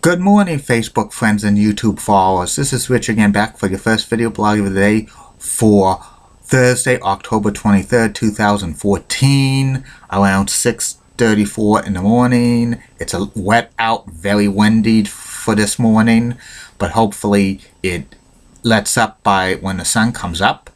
Good morning, Facebook friends and YouTube followers. This is Rich again, back for your first video blog of the day for Thursday, October 23rd, 2014, around 6:34 in the morning. It's a wet out, very windy for this morning, but hopefully it lets up by when the sun comes up.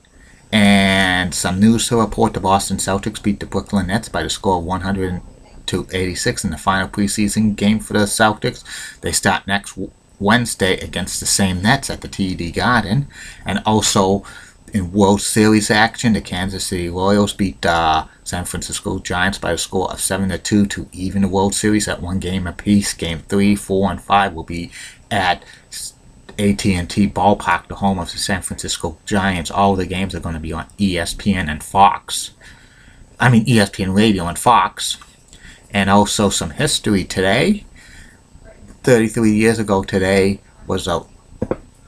And some news to report: the Boston Celtics beat the Brooklyn Nets by the score of 100-86 in the final preseason game for the Celtics. They start next Wednesday against the same Nets at the TD Garden. And also in World Series action, the Kansas City Royals beat the San Francisco Giants by a score of 7-2 to even the World Series at one game apiece. Game 3, 4, and 5 will be at AT&T Ballpark, the home of the San Francisco Giants. All the games are going to be on ESPN and Fox. ESPN Radio and Fox. And also some history today. 33 years ago today was the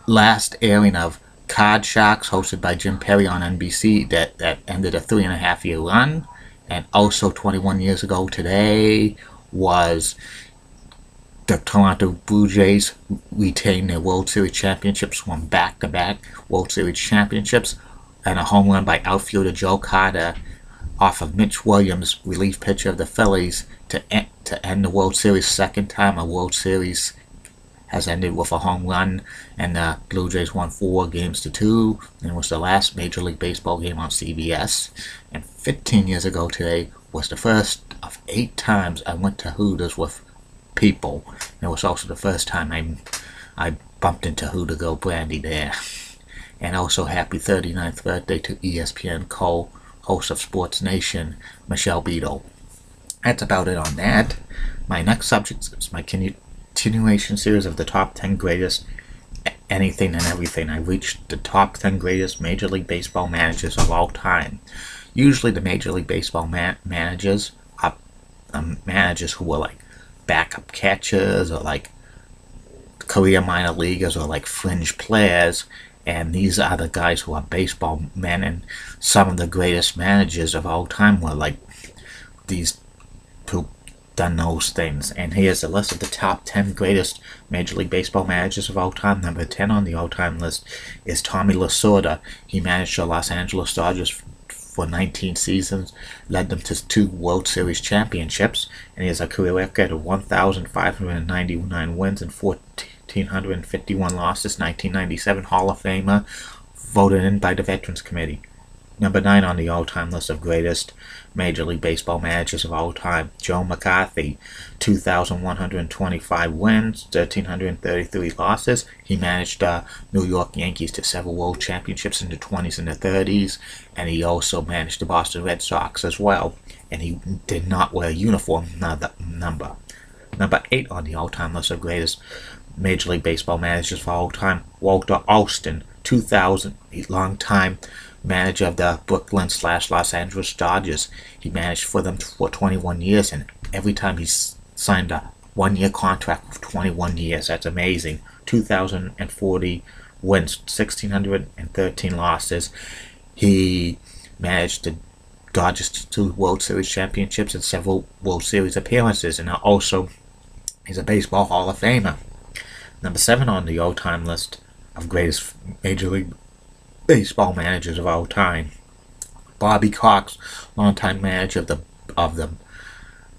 last airing of Card Sharks, hosted by Jim Perry on NBC, that ended a 3.5-year run. And also 21 years ago today was the Toronto Blue Jays retained their World Series championships, won back-to-back World Series championships, and a home run by outfielder Joe Carter off of Mitch Williams, relief pitcher of the Phillies, to end the World Series. Second time a World Series has ended with a home run, and the Blue Jays won 4-2, and it was the last Major League Baseball game on CBS. And 15 years ago today was the first of 8 times I went to Hooters with people. It was also the first time I bumped into Hooters Girl Brandy there. And also happy 39th birthday to ESPN co-host of Sports Nation, Michelle Beadle. That's about it on that. My next subject is my continuation series of the top 10 greatest anything and everything. I reached the top 10 greatest Major League Baseball managers of all time. Usually the Major League Baseball managers are managers who were like backup catchers or like career minor leaguers or like fringe players, and these are the guys who are baseball men. And some of the greatest managers of all time were like these who done those things. And here's a list of the top 10 greatest Major League Baseball managers of all time. Number 10 on the all-time list is Tommy Lasorda. He managed the Los Angeles Dodgers for 19 seasons, led them to 2 World Series championships, and he has a career record of 1,599 wins and 1,451 losses. 1997 Hall of Famer, voted in by the Veterans Committee. Number 9 on the all-time list of greatest Major League Baseball managers of all time, Joe McCarthy, 2,125 wins, 1,333 losses. He managed the New York Yankees to several world championships in the 20s and the 30s, and he also managed the Boston Red Sox as well, and he did not wear a uniform number. Number 8 on the all-time list of greatest Major League Baseball managers of all time, Walter Alston, 2000, a long time manager of the Brooklyn/Los Angeles Dodgers. He managed for them for 21 years, and every time he signed a 1-year contract for 21 years. That's amazing. 2,040 wins, 1,613 losses. He managed the Dodgers to 2 World Series championships and several World Series appearances, and also he's a Baseball Hall of Famer. Number 7 on the all-time list of greatest Major League Baseball managers of all time, Bobby Cox, longtime manager of the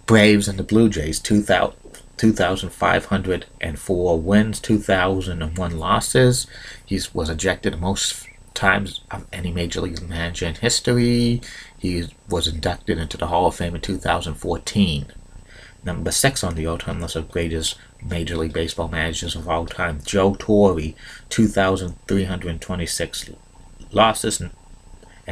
Braves and the Blue Jays, 2,504 wins, 2,001 losses. He was ejected the most times of any Major League manager in history. He was inducted into the Hall of Fame in 2014. Number 6 on the all-time list of greatest Major League Baseball managers of all time, Joe Torre, 2,326 losses and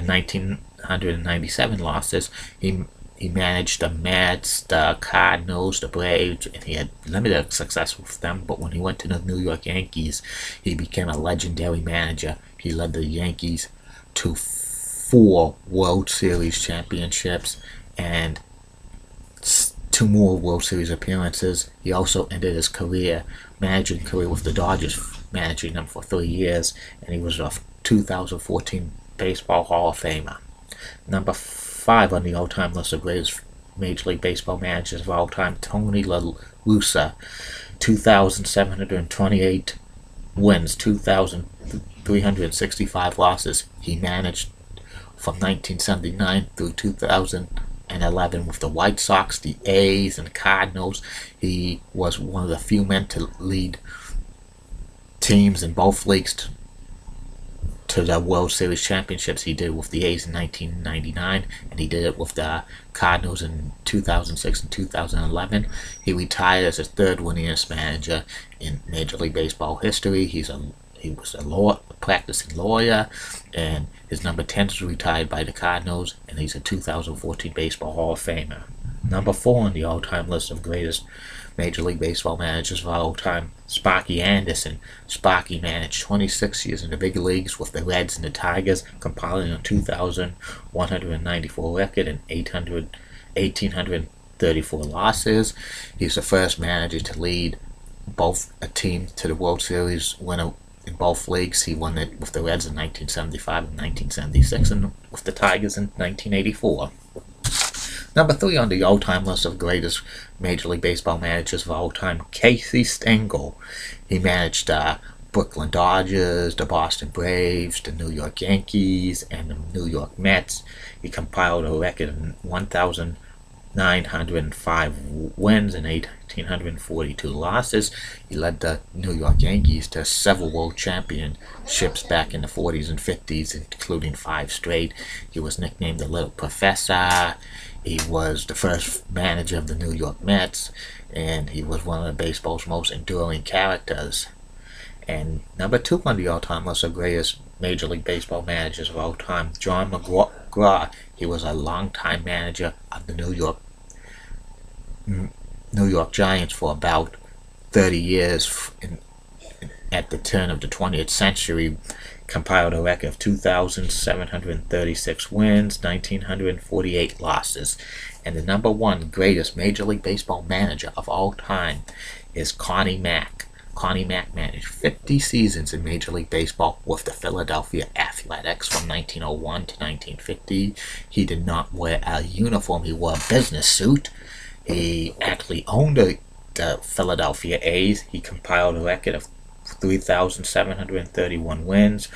1,997 losses. He managed the Mets, the Cardinals, the Braves, and he had limited success with them. But when he went to the New York Yankees, he became a legendary manager. He led the Yankees to 4 World Series championships and 2 more World Series appearances. He also ended his managing career with the Dodgers, managing them for 3 years, and he was a 2014 Baseball Hall of Famer. Number 5 on the all-time list of greatest Major League Baseball managers of all time, Tony La Russa, 2,728 wins, 2,365 losses. He managed from 1979 through 2011 with the White Sox, the A's, and the Cardinals. He was one of the few men to lead teams in both leagues to the World Series championships. He did it with the A's in 1999, and he did it with the Cardinals in 2006 and 2011. He retired as the third winningest manager in Major League Baseball history. He was a practicing lawyer, and his number 10 is retired by the Cardinals, and he's a 2014 Baseball Hall of Famer. Number 4 on the all-time list of greatest Major League Baseball managers of all time, Sparky Anderson. Sparky managed 26 years in the big leagues with the Reds and the Tigers, compiling a 2,194 record and 1,834 losses. He's the first manager to lead both a team to the World Series winner in both leagues. He won it with the Reds in 1975 and 1976, and with the Tigers in 1984. Number 3 on the all-time list of greatest Major League Baseball managers of all time, Casey Stengel. He managed the Brooklyn Dodgers, the Boston Braves, the New York Yankees, and the New York Mets. He compiled a record of 1,905 wins and 1,842 losses. He led the New York Yankees to several world championships back in the 40s and 50s, including 5 straight. He was nicknamed the Little Professor. He was the first manager of the New York Mets, and he was one of baseball's most enduring characters. And number 2 on the all-time list of greatest Major League Baseball managers of all time, John McGraw. He was a longtime manager of the New York Giants for about 30 years at the turn of the 20th century. Compiled a record of 2,736 wins, 1,948 losses. And the number 1 greatest Major League Baseball manager of all time is Connie Mack. Connie Mack managed 50 seasons in Major League Baseball with the Philadelphia Athletics from 1901 to 1950. He did not wear a uniform. He wore a business suit. He actually owned the Philadelphia A's. He compiled a record of 3,731 wins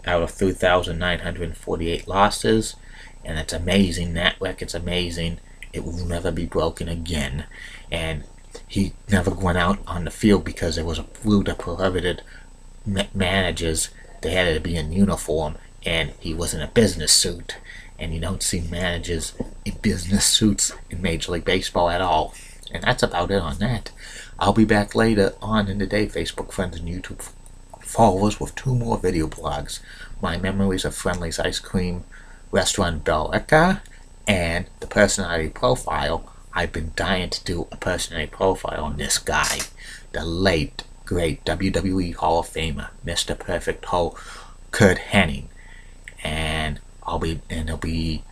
out of 3,948 losses, and it's amazing. That record's amazing. It will never be broken again. And he never went out on the field because there was a rule that prohibited managers. They had to be in uniform, and he was in a business suit. And you don't see managers in business suits in Major League Baseball at all. And that's about it on that. I'll be back later on in the day, Facebook friends and YouTube followers, with 2 more video blogs. My memories of Friendly's Ice Cream Restaurant Bellrica, and the personality profile. I've been dying to do a personality profile on this guy, the late, great WWE Hall of Famer, Mr. Perfect Kurt Hennig. And there'll be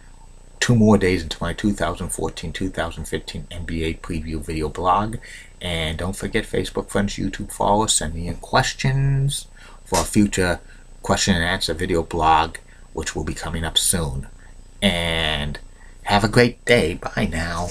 2 more days into my 2014-2015 NBA preview video blog. And don't forget, Facebook friends, YouTube followers, send me in questions for a future question and answer video blog, which will be coming up soon. And have a great day. Bye now.